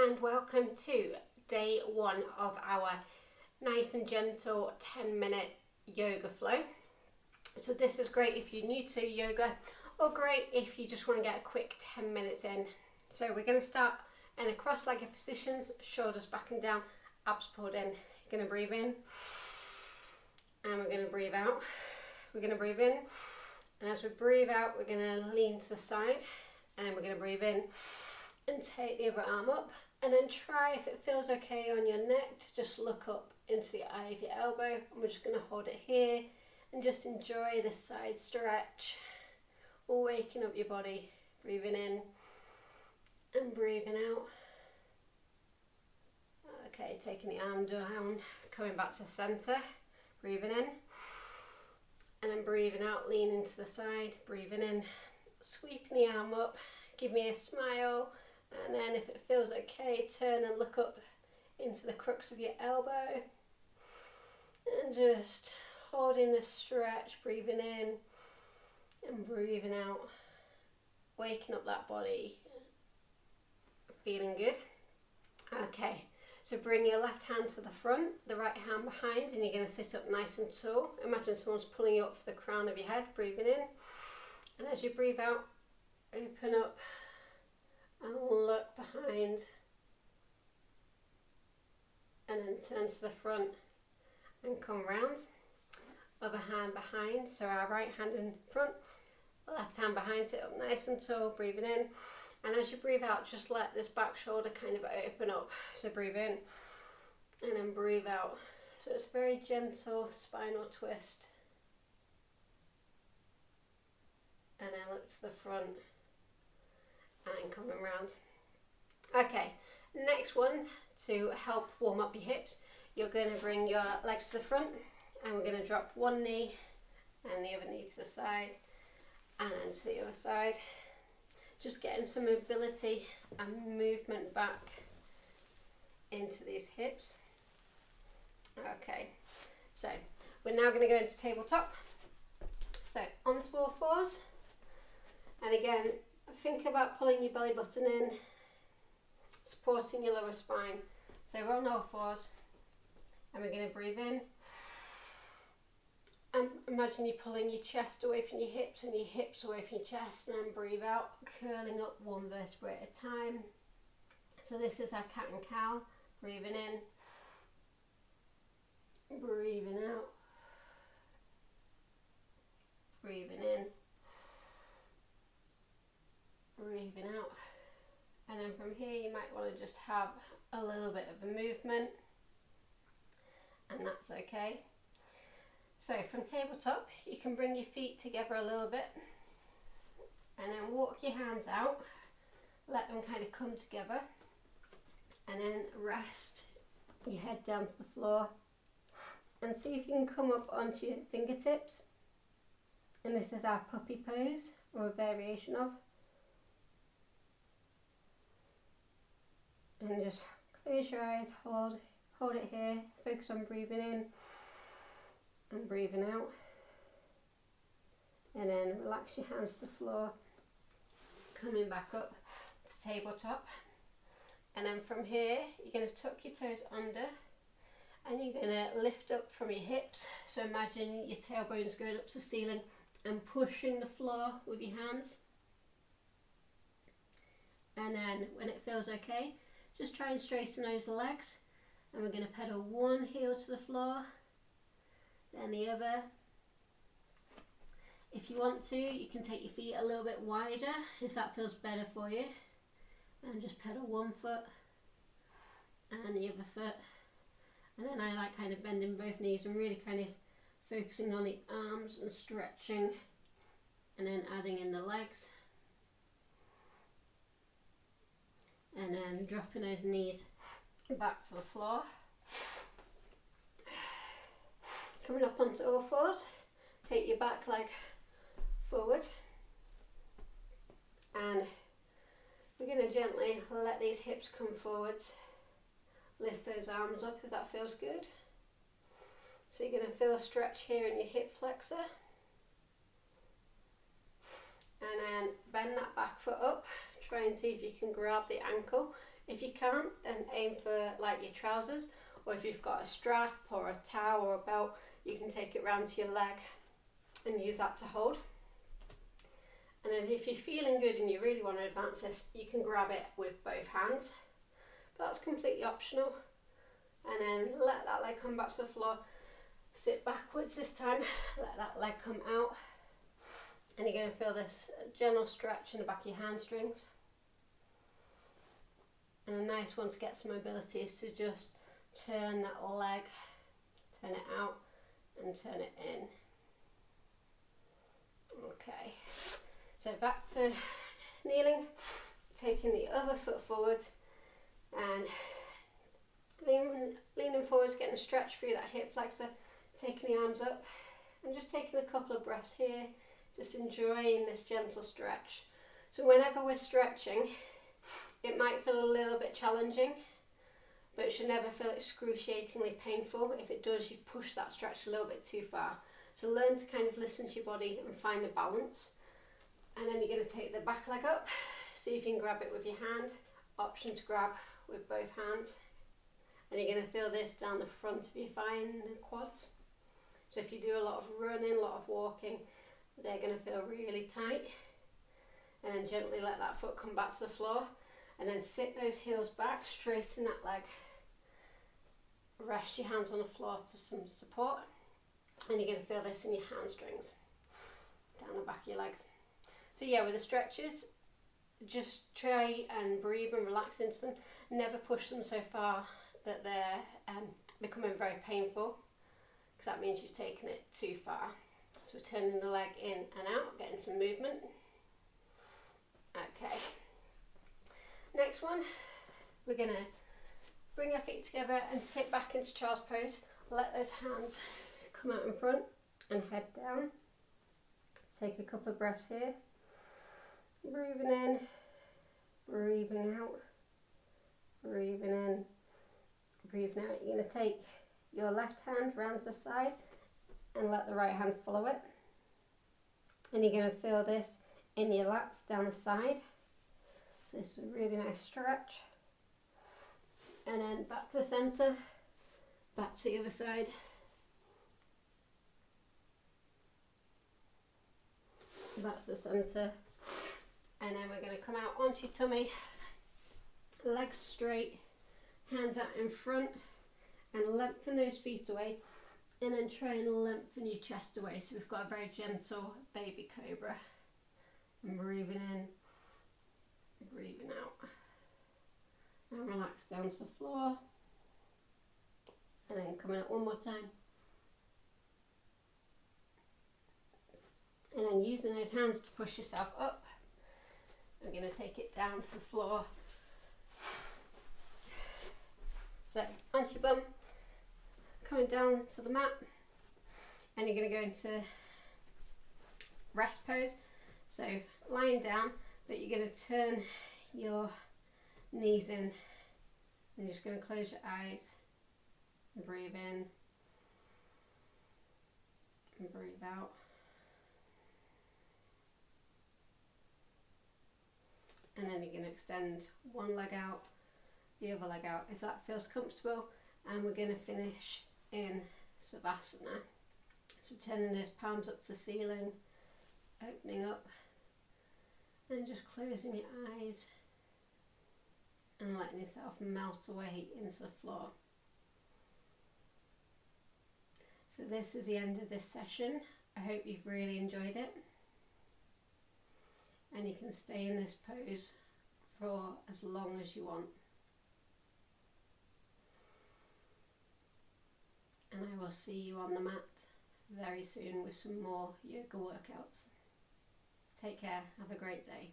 and welcome to day one of our nice and gentle 10-minute yoga flow. So this is great if you're new to yoga, or great if you just want to get a quick 10 minutes in. So we're going to start in a cross-legged positions, shoulders back and down, abs pulled in. You're going to breathe in and we're going to breathe out. We're going to breathe in, and as we breathe out we're going to lean to the side, and then we're going to breathe in and take the other arm up, and then try, if it feels okay on your neck, to just look up into the eye of your elbow. And we're just going to hold it here and just enjoy this side stretch, waking up your body, breathing in and breathing out. Okay, taking the arm down, coming back to center, breathing in and then breathing out, leaning to the side, breathing in, sweeping the arm up, give me a smile, and then if it feels okay, turn and look up into the crux of your elbow and just holding the stretch, breathing in and breathing out, waking up that body, feeling good. Okay, so bring your left hand to the front, the right hand behind, and you're going to sit up nice and tall. Imagine someone's pulling you up for the crown of your head, breathing in, and as you breathe out, open up and look behind, and then turn to the front and come round. Other hand behind, so our right hand in front, left hand behind, sit up nice and tall, breathing in, and as you breathe out, just let this back shoulder kind of open up. So breathe in and then breathe out. So it's a very gentle spinal twist, and then look to the front and then coming round. Okay, next one, to help warm up your hips, you're going to bring your legs to the front, and we're going to drop one knee and the other knee to the side and then to the other side. Just getting some mobility and movement back into these hips. Okay, so we're now going to go into tabletop. So onto all fours, and again think about pulling your belly button in, supporting your lower spine. So we're on all fours and we're going to breathe in. And imagine you're pulling your chest away from your hips and your hips away from your chest, and then breathe out, curling up one vertebrae at a time. So this is our cat and cow. Breathing in, breathing out, breathing in, breathing out. And then from here you might want to just have a little bit of a movement, and that's okay. So from tabletop, you can bring your feet together a little bit and then walk your hands out, let them kind of come together, and then rest your head down to the floor and see if you can come up onto your fingertips. And this is our puppy pose, or a variation of. And just close your eyes, hold it here, focus on breathing in and breathing out, and then relax your hands to the floor, coming back up to tabletop. And then from here you're going to tuck your toes under and you're going to lift up from your hips. So imagine your tailbone's going up to the ceiling and pushing the floor with your hands. And then when it feels okay, just try and straighten those legs, and we're going to pedal one heel to the floor, then the other. If you want to, you can take your feet a little bit wider if that feels better for you, and just pedal one foot and the other foot. And then I like kind of bending both knees and really kind of focusing on the arms and stretching, and then adding in the legs, and then dropping those knees back to the floor. Coming up onto all fours, take your back leg forward, and we're going to gently let these hips come forwards. Lift those arms up if that feels good. So you're going to feel a stretch here in your hip flexor, and then bend that back foot up. Try and see if you can grab the ankle. If you can't, then aim for like your trousers, or if you've got a strap or a towel or a belt, you can take it round to your leg and use that to hold. And then if you're feeling good and you really want to advance this, you can grab it with both hands, but that's completely optional. And then let that leg come back to the floor, sit backwards this time, let that leg come out, and you're going to feel this gentle stretch in the back of your hamstrings. And a nice one to get some mobility is to just turn that leg, turn it out and turn it in. Okay, so back to kneeling, taking the other foot forward and leaning forwards, getting a stretch through that hip flexor, taking the arms up and just taking a couple of breaths here, just enjoying this gentle stretch. So whenever we're stretching, it might feel a little bit challenging, but it should never feel excruciatingly painful. If it does, you've pushed that stretch a little bit too far. So learn to kind of listen to your body and find a balance. And then you're going to take the back leg up, see if you can grab it with your hand, option to grab with both hands. And you're going to feel this down the front of your thigh and the quads. So if you do a lot of running, a lot of walking, they're going to feel really tight. And then gently let that foot come back to the floor. And then sit those heels back, straighten that leg. Rest your hands on the floor for some support. And you're going to feel this in your hamstrings, down the back of your legs. So yeah, with the stretches, just try and breathe and relax into them. Never push them so far that they're becoming very painful, because that means you've taken it too far. So we're turning the leg in and out, getting some movement. Okay. Next one, we're going to bring our feet together and sit back into child's pose. Let those hands come out in front and head down. Take a couple of breaths here. Breathing in, breathing out, breathing in, breathing out. You're going to take your left hand round to the side and let the right hand follow it. And you're going to feel this in your lats down the side. So this is a really nice stretch. And then back to the centre, back to the other side. Back to the centre. And then we're going to come out onto your tummy, legs straight, hands out in front, and lengthen those feet away. And then try and lengthen your chest away. So we've got a very gentle baby cobra. And breathing in, breathing out. And relax down to the floor. And then coming up one more time. And then using those hands to push yourself up. We're going to take it down to the floor. So onto your bum, coming down to the mat, and you're going to go into rest pose. So lying down, but you're going to turn your knees in, and you're just going to close your eyes and breathe in and breathe out. And then you're going to extend one leg out, the other leg out if that feels comfortable, and we're going to finish in Savasana. So turning those palms up to the ceiling, opening up and just closing your eyes and letting yourself melt away into the floor. So this is the end of this session. I hope you've really enjoyed it. And you can stay in this pose for as long as you want. And I will see you on the mat very soon with some more yoga workouts. Take care, have a great day.